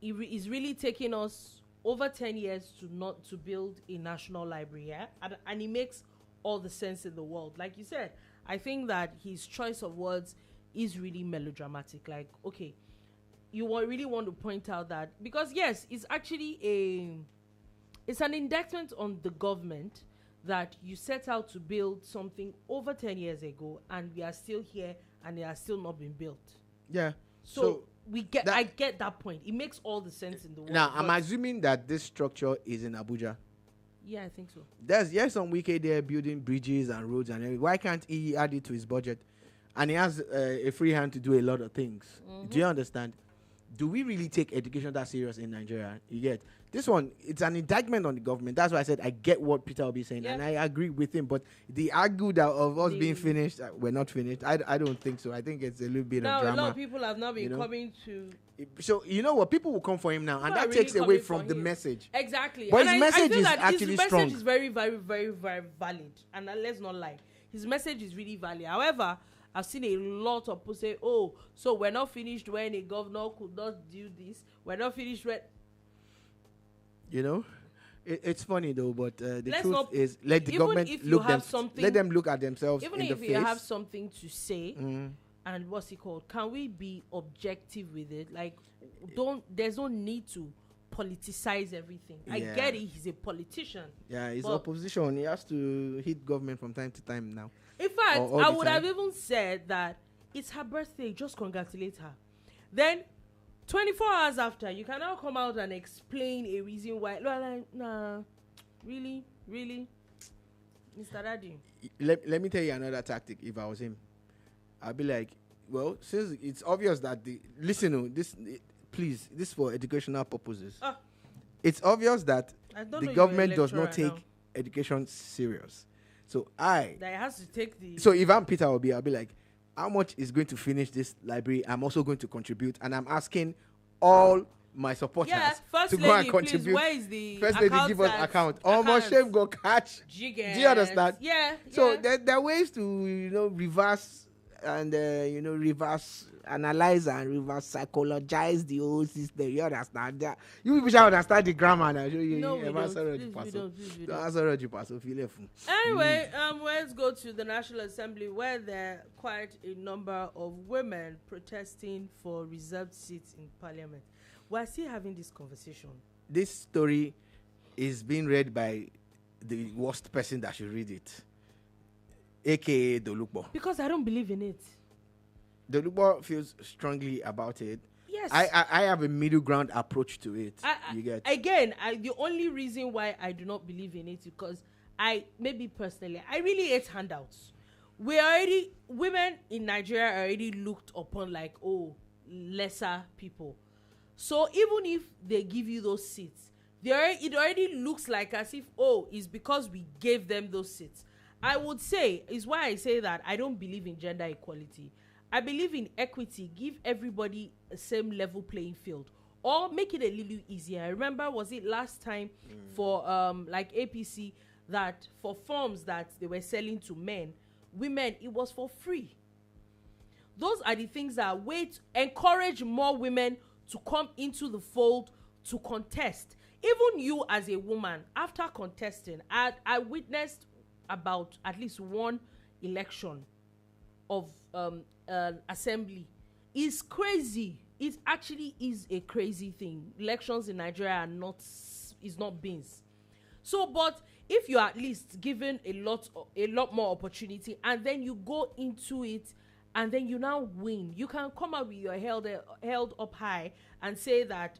he's really taking us over 10 years to build a national library, yeah? And it makes all the sense in the world. Like you said, I think that his choice of words is really melodramatic. Like, okay, you really want to point out that, because yes, it's actually it's an indictment on the government that you set out to build something over 10 years ago and we are still here and it has still not been built. Yeah. So I get that point. It makes all the sense in the world. Now, I'm assuming that this structure is in Abuja. Yeah, I think so. There's some wicked there building bridges and roads and everything. Why can't he add it to his budget? And he has a free hand to do a lot of things. Mm-hmm. Do you understand? Do we really take education that serious in Nigeria? You get this one, it's an indictment on the government. That's why I said I get what Peter will be saying, and I agree with him. But the argue that of us being finished, we're not finished. I don't think so. I think it's a little bit of drama. A lot of people have now been coming to. So you know what? People will come for him now, and that really takes away from the message. Exactly. But his message is actually strong. His message is very, very, very, very valid, and let's not lie. His message is really valid. However, I've seen a lot of people say, so we're not finished when a governor could not do this. We're not finished when... You know, it's funny though, but the Let's truth not- is, let the even government if you look have them. something- Let them look at themselves Even in the if face. you have something to say, Mm. and what's it called? Can we be objective with it? Like, there's no need to politicize everything. I Yeah. get it. He's a politician. Yeah, he's But- opposition. He has to hit government from time to time now. In fact, All I the would time. have even said that it's her birthday. Just congratulate her. Then, 24 hours after, you can now come out and explain a reason why. Like, nah, really, Mr. Daddy. Let me tell you another tactic. If I was him, I'd be like, well, since it's obvious that please, this is for educational purposes. It's obvious that I don't the know you're a government does not lecturer take now. education serious. So That it has to take the. So if I'm Peter Obi, I'll be like, how much is going to finish this library? I'm also going to contribute, and I'm asking all my supporters First to go and lady, contribute. please, where is the First lady, give us account. Oh, my shame go catch. Jiggers. Do you understand? Yeah. So yeah. there are ways to reverse and reverse analyze and reverse psychologize the whole system. You understand that? You people should understand the grammar and I'll show you. No, we don't. Anyway, let's go to the National Assembly, where there are quite a number of women protesting for reserved seats in Parliament. We're still having this conversation. This story is being read by the worst person that should read it, aka Dolukbo. Because I don't believe in it. Dolukbo feels strongly about it. Yes. I have a middle ground approach to it. You get? Again, the only reason why I do not believe in it is because maybe personally, I really hate handouts. Women in Nigeria are already looked upon like, lesser people. So even if they give you those seats, it already looks like as if, it's because we gave them those seats. I would say, is why I say that I don't believe in gender equality. I believe in equity. Give everybody a same level playing field, or make it a little easier. I remember, was it last time for like APC, that for forms that they were selling to women, it was for free. Those are the things that encourage more women to come into the fold to contest. Even you as a woman, after contesting, I witnessed about at least one election of assembly. It's crazy. It actually is a crazy thing. Elections in Nigeria is not beans. So, but if you are at least given a lot more opportunity, and then you go into it, and then you now win, you can come out with your held up high and say that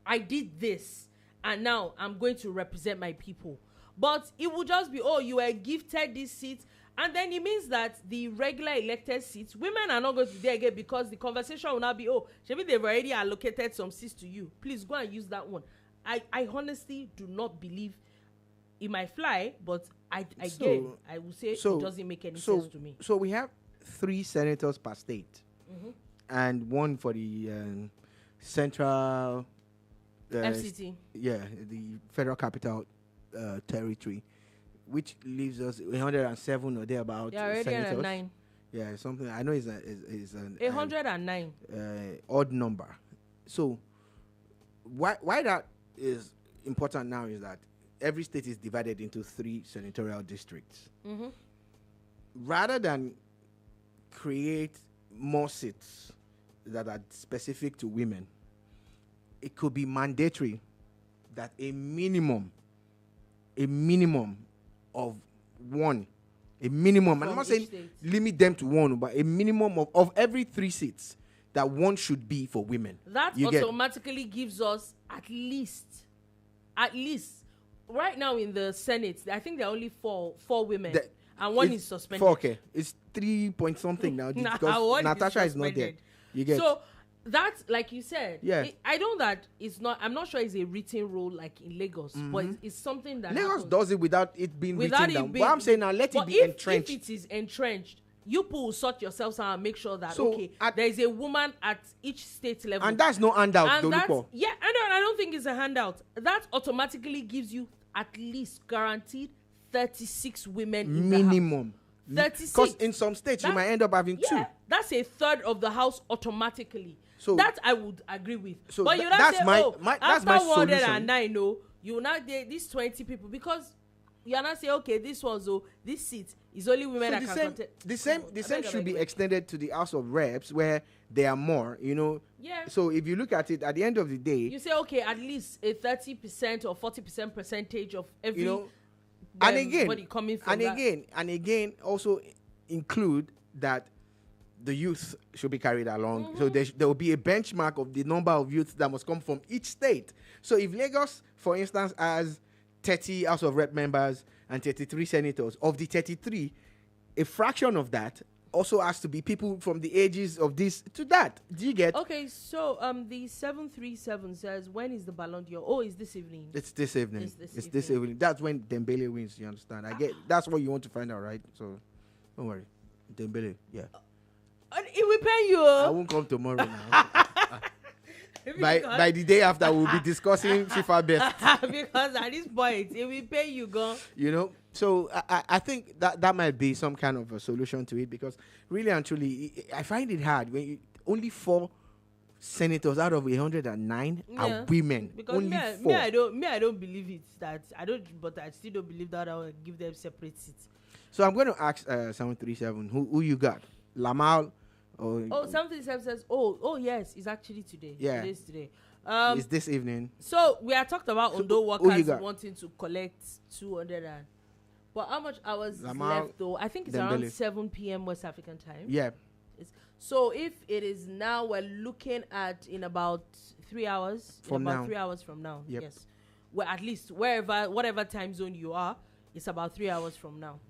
I did this, and now I'm going to represent my people. But it will just be, you were gifted this seat, and then it means that the regular elected seats, women are not going to be there again, because the conversation will now be, maybe they've already allocated some seats to you. Please go and use that one. I honestly do not believe it might fly, but I will say it doesn't make any sense to me. So we have 3 senators per state, and 1 for the central FCT. Yeah, the Federal Capital Territory, which leaves us 107 or thereabout. Yeah, already senators. 109. Yeah, something I know is an 109 odd number. So why that is important now is that every state is divided into 3 senatorial districts. Rather than create more seats that are specific to women, it could be mandatory that a minimum of 1, I'm not saying limit them to 1, but a minimum of every 3 seats, that 1 should be for women. That automatically gives us at least right now in the Senate, I think there are only 4 women, and 1 is suspended. 4, okay. It's 3 point something now because Natasha is not there. You get? So that's, like you said, yeah. I know that I'm not sure it's a written rule like in Lagos, but it's something that Lagos does it without it being written down. But I'm saying now, let it be entrenched. If it is entrenched, you people will sort yourselves out and make sure that there is a woman at each state level, and that's no handout. Yeah, I don't think it's a handout. That automatically gives you at least guaranteed 36 women in minimum. The house. 36. Because in some states you might end up having 2. That's a third of the house automatically. So that I would agree with. So but you not that's say, that's my after solution. 109, no, you will not get these 20 people because you are not say, okay, this was this seat is only women that can contest. The same should be extended to the House of Reps where there are more, Yeah. So if you look at it, at the end of the day, you say, okay, at least a 30% or 40% percentage of every and again, coming from and again, also include that the youth should be carried along. So there will be a benchmark of the number of youth that must come from each state. So if Lagos, for instance, has 30 House of Rep members and 33 senators, of the 33, a fraction of that also has to be people from the ages of this to that. Do you get? Okay, so the 737 says, when is the Ballon d'Or? Oh, it's this evening. It's this evening. It's this evening. That's when Dembele wins, you understand? That's what you want to find out, right? So don't worry. Dembele, yeah. It will pay you. I won't come tomorrow now. By the day after, we'll be discussing FIFA best. Because at this point, it will pay you, go. So I think that might be some kind of a solution to it, because really and truly, I find it hard when only 4 senators out of 109 are women. Because only 4. I don't believe it. But I still don't believe that I will give them separate seats. So I'm going to ask 737, who you got? Lamal? Or 737 says, yes, it's actually today. Yeah. It is today. It's this evening. So we are talked about Ondo workers wanting to collect 200 and... But how much hours is left though? I think it's around 7 p.m. West African time. Yeah. So if it is now, we're looking at in about 3 hours. From now. 3 hours from now. Yep. Yes. Well, at least whatever time zone you are, it's about 3 hours from now.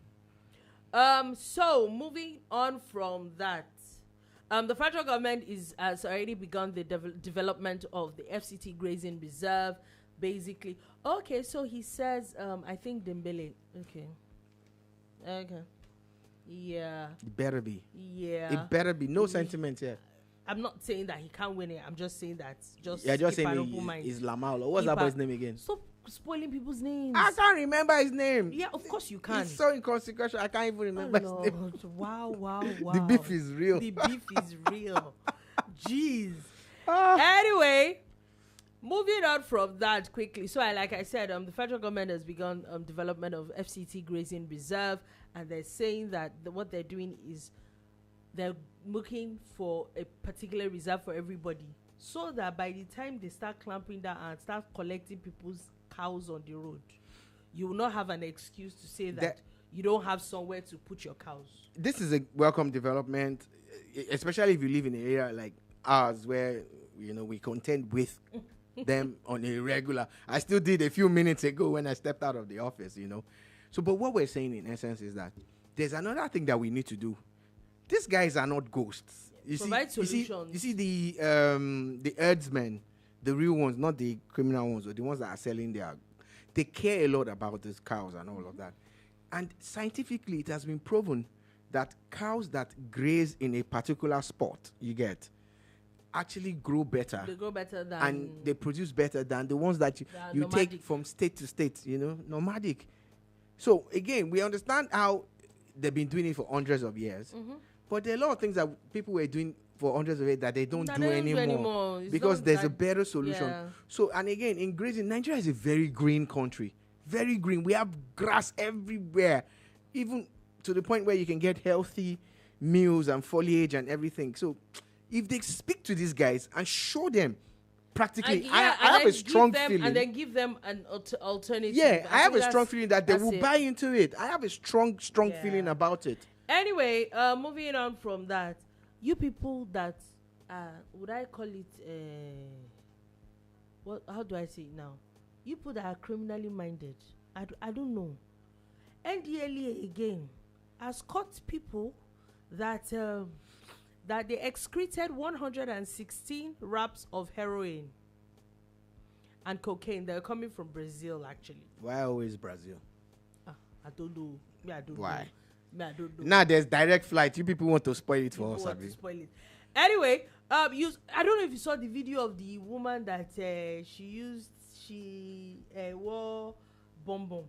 So moving on from that, the federal government has already begun the development of the FCT Grazing Reserve. Basically, okay. So he says, I think Dembele. Okay. Yeah. It better be. Yeah. It better be. No sentiment here. I'm not saying that he can't win it. I'm just saying that. Just saying he's Lamal. What's that boy's name again? Stop spoiling people's names. I can't remember his name. Yeah, of course you can. It's so inconsequential. I can't even remember his name. Wow. The beef is real. The beef is real. Jeez. Anyway, moving on from that quickly. So, like I said, the federal government has begun development of FCT Grazing Reserve, and they're saying that what they're doing is they're looking for a particular reserve for everybody, so that by the time they start clamping down and start collecting people's cows on the road, you will not have an excuse to say that you don't have somewhere to put your cows. This is a welcome development, especially if you live in an area like ours where we contend with them on a regular. I still did a few minutes ago when I stepped out of the office. So but what we're saying in essence is that there's another thing that we need to do. These guys are not ghosts. Provide solutions. You see the herdsmen, the real ones, not the criminal ones or the ones that are selling they care a lot about these cows and all of that. And scientifically, it has been proven that cows that graze in a particular spot, actually grow better. They grow better than... And they produce better than the ones that you take from state to state, nomadic. So, again, we understand how they've been doing it for hundreds of years. Mm-hmm. But there are a lot of things that people were doing for hundreds of years that they don't do anymore. Because there's a better solution. Yeah. So, and again, in grazing, Nigeria is a very green country. Very green. We have grass everywhere. Even to the point where you can get healthy meals and foliage and everything. So, if they speak to these guys and show them practically, I have a strong feeling. And then give them an alternative. Yeah, I have a strong feeling that they will buy into it. I have a strong feeling about it. Anyway, moving on from that, you people that, would I call it, how do I say it now? You people that are criminally minded, I don't know. NDLEA again has caught people that they excreted 116 wraps of heroin and cocaine. They're coming from Brazil, actually. Why always Brazil? I don't know. I don't know. Why? I don't know. Now there's direct flight. You people want to spoil it for us, Abi? Anyway, I don't know if you saw the video of the woman that she wore bonbon.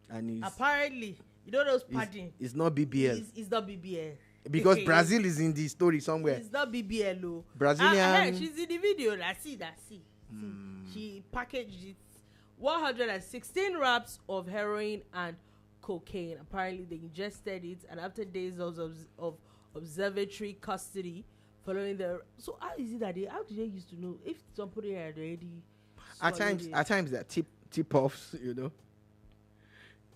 And apparently, those padding. It's not BBL. It's not BBL. Because Brazil is in the story somewhere. It's not BBLO. Brazilian. She's in the video. See. She packaged it. 116 wraps of heroin and cocaine. Apparently, they ingested it, and after days of observatory custody, following the. So how is it that how did they used to know if somebody had already? At times, they're tip offs, you know.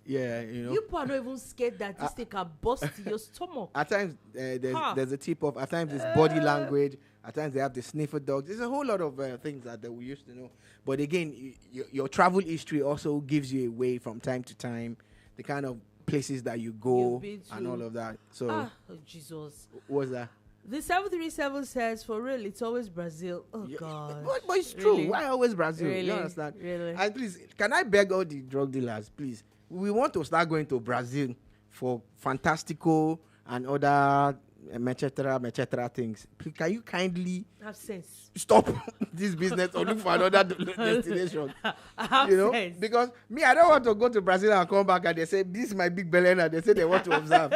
Yeah, you know. You people are not even scared that this thing can bust your stomach. At times, there's a tip off. At times, it's body language. At times, they have the sniffer dogs. There's a whole lot of things that we used to know. But again, your travel history also gives you away from time to time, the kind of places that you go and all of that. So, oh Jesus. What's that? The 737 says, for real, it's always Brazil. Oh, God. But it's true. Really? Why always Brazil? Really? You understand? Really? And please, can I beg all the drug dealers, please? We want to start going to Brazil for Fantastico and other etc. things. Please, can you kindly have sense? Stop this business or look for another destination? Have sense. Because me, I don't want to go to Brazil and come back and they say, this is my big Ballon, and they say they want to observe.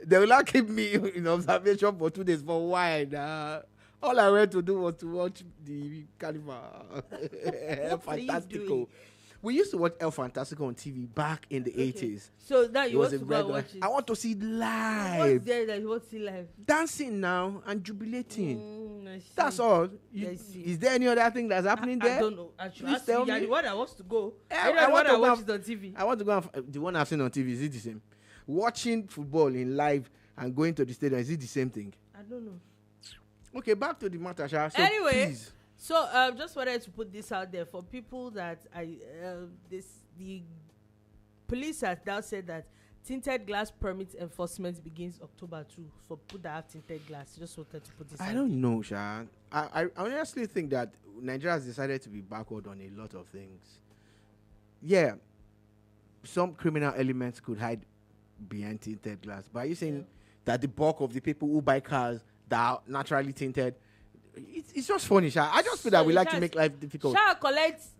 They will not keep me in observation for 2 days. For why? All I went to do was to watch the Carnival. Fantastico. We used to watch El Fantastico on TV back in the 80s. So that you want to go watch it? I want to see it live. What's there that you want to see live? Dancing now and jubilating. That's all. Is there any other thing that's happening there? I don't know. Please tell me. You're the one that wants to go. I want to watch it on TV. I want to go. The one I've seen on TV, is it the same? Watching football in live and going to the stadium, is it the same thing? I don't know. Okay, back to the matter, Sha. So anyway, please. So just wanted to put this out there for people that the police has now said that tinted glass permit enforcement begins October 2 for people that have tinted glass. Just wanted to put this out. I don't know, Sha. I honestly think that Nigeria has decided to be backward on a lot of things. Yeah, some criminal elements could hide behind tinted glass. But are you saying that the bulk of the people who buy cars that are naturally tinted, it's just funny, Sha. I just feel that we like to make life difficult. Sha,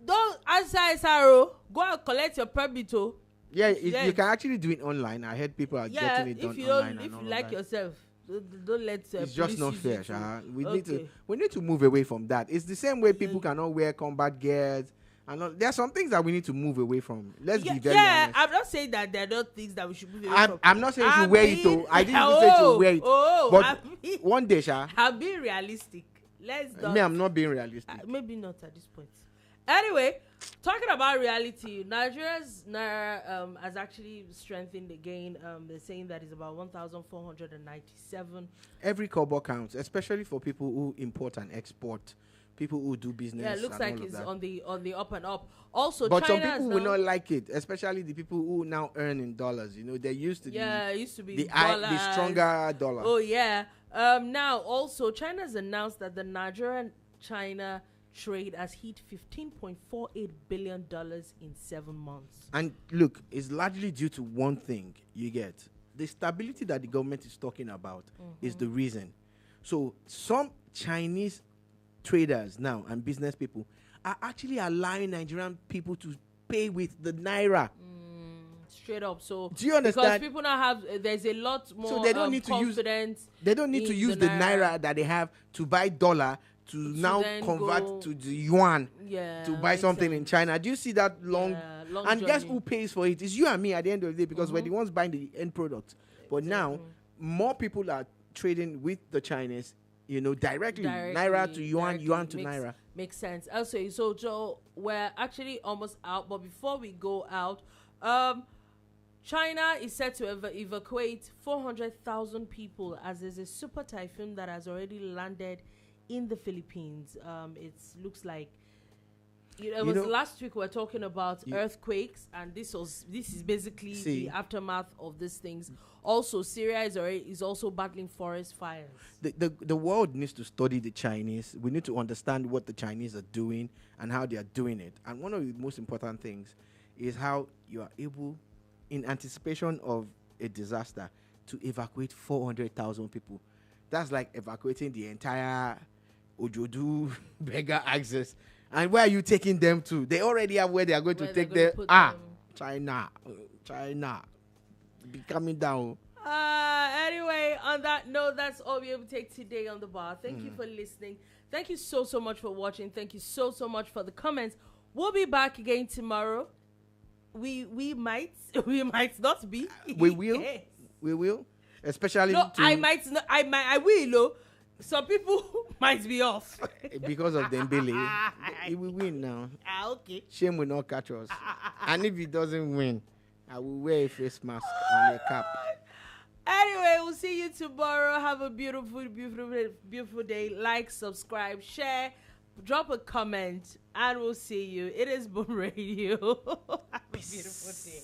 don't answer SRO. Go and collect your permit. Yeah, you can actually do it online. I heard people are getting it done online. If you like yourself, don't let. It's just not fair, Sha. We need to move away from that. It's the same way people cannot wear combat gears. And there are some things that we need to move away from. Let's be very honest. I'm not saying that there are not things that we should move away from. I'm not saying you should wear it, though. I didn't even say to wear it. But one day, Sha. I'm being realistic. I'm not being realistic. Maybe not at this point. Anyway, talking about reality, Nigeria's Naira has actually strengthened again. They're saying that it's about 1,497. Every kobo counts, especially for people who import and export. People who do business. Yeah, it looks like it's on the up and up. Also, but China some people will not like it, especially the people who now earn in dollars. You know, they used to it used to be the stronger dollar. Oh yeah. Now also, China's announced that the Nigeria-China trade has hit $15.48 billion in 7 months. And look, it's largely due to one thing. You get the stability that the government is talking about is the reason. So some Chinese traders now and business people are actually allowing Nigerian people to pay with the Naira. Straight up. So do you understand? Because people now have there's a lot more so they don't need to use the Naira that they have to buy dollar to now convert to the yuan to buy something in China. Do you see that long and journey. Guess who pays for it? It's you and me at the end of the day, because we're the ones buying the end product. But now more people are trading with the Chinese, you know, directly Naira to yuan, yuan to Naira. Makes sense. Also, so Joe, we're actually almost out, but before we go out, China is set to evacuate 400,000 people as there's a super typhoon that has already landed in the Philippines. It looks like last week we were talking about earthquakes, and this is basically the aftermath of these things. Also, Syria is also battling forest fires. The world needs to study the Chinese. We need to understand what the Chinese are doing and how they are doing it. And one of the most important things is how you are able, in anticipation of a disaster, to evacuate 400,000 people. That's like evacuating the entire Ojodu beggar access. And where are you taking them to? They already have where they are going to take them. China. Be coming down. Anyway, on that note, that's all we will take today on the bar. Thank you for listening. Thank you so much for watching. Thank you so much for the comments. We'll be back again tomorrow. We might not be. We will. Yes. We will. Especially I will. Oh. Some people might be off because of Dembele. He will win now. Okay. Shame will not catch us. And if he doesn't win, I will wear a face mask and a cap. Anyway, we'll see you tomorrow. Have a beautiful day. Like, subscribe, share, drop a comment, and we'll see you. It is Boom Radio. Have a beautiful day.